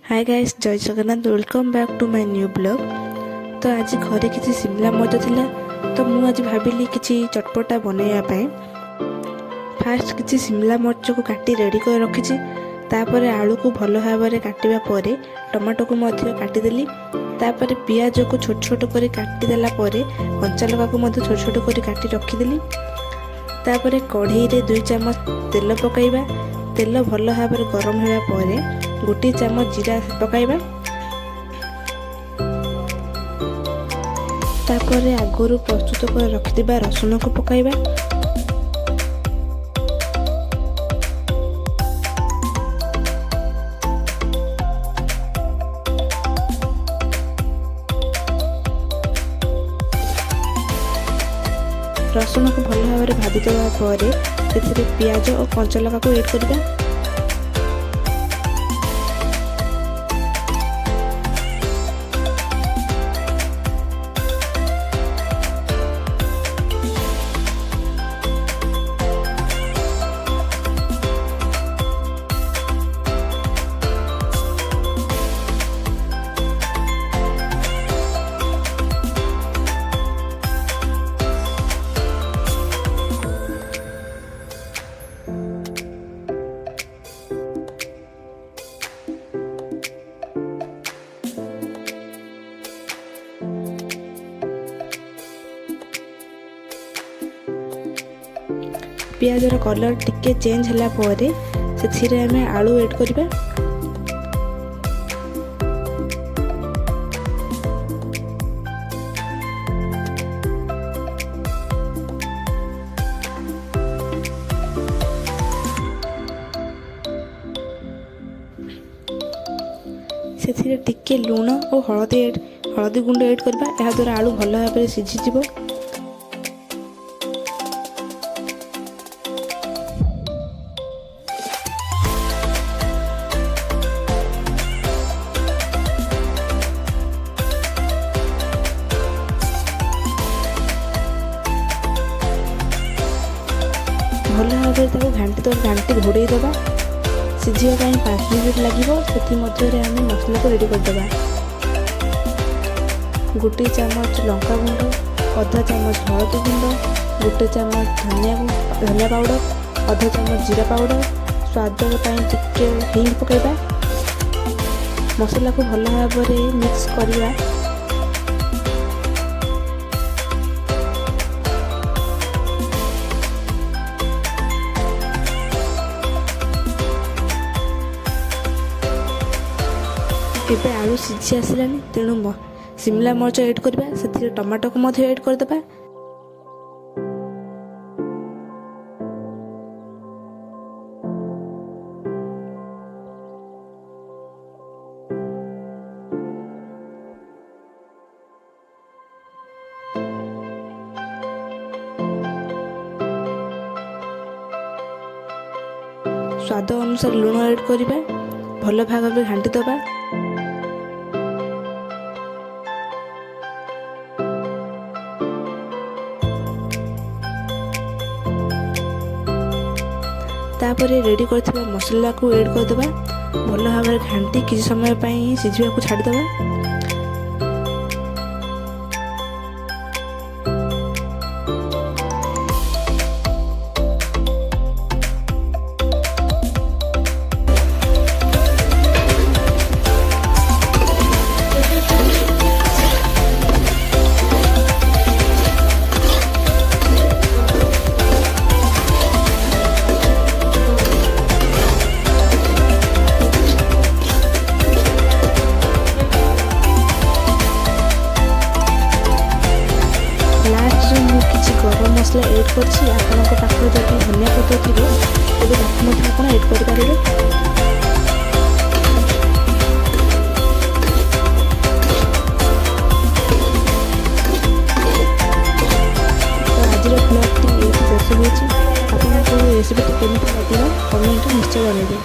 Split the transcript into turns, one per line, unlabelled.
हाय guys, जय Jagannath. Welcome back to my new blog. तो आज घरे किसी शिमला मर्च थिला, तो मु आज भाविली किसी चटपटा बनैया पाए। फास्ट किसी शिमला मर्च को काटी रेडी कर रखी। तापर आलू को भल भाव में काटिबा परे टमाटो को मध्य काटिदेली। तापर पियाज को छोट छोट कर काटिदेला परे कंचा लगा को मध्य छोट छोट कर काटी रखीदेली। तापर कढ़ई रे 2 चामच तेल पकाइबा। तेल भल भाव में गरम होगा परे गोटे चामच जीरा पकाइबा। तापर आगरू प्रस्तुत कर रखिथिबा रसुण को पकाइबा। रसुण को भल भाव में भाजी देवा परे से पियाज और कंचा लगा को ऐड करबा। पियाजर कलर टिके चेंज होला परे से आमे आलू ऐड करबा। से टिके लूण और हळदी गुंड ऐड करबा। या द्वारा आलू भल भाव में सिझी जिवो। भल भाव में घाटी घोड़े दबा। सिझापी 5 मिनिट लगे। आम मसला को रेडी करदे। गोटे चामच लंका गुंड, आधा चामच हलदी गुंड, गोटे चामच धनिया पाउडर, आधा चामच जीरा पाउडर, स्वाद टिके हिंग पकाइबा। मसला को भल भाव में मिक्स करवा। एबे आलू सिझी आसलानी, तेणु शिमला मर्च ऐड करबा। से टमाटो को मध्य ऐड करदेबा। स्वाद अनुसार लूण ऐड करबा। भल भाव में घांटी दबा। तापर रेडी करथिबा मसला को ऐड करदेबा। भल भाव में घांटी किसी समय सिझा को छाड़देबा। गरम मसला ऐड करछि। आपनक पाखरे जदि धनिया पत्र थिबो तेबे ताकू मध्य आपण ऐड करि पारिबे। तो आजिर ब्लॉग टी एठी शेष होछि। आपनक रेसिपी केमिति लागला कमेंट निश्चय जणाइबे।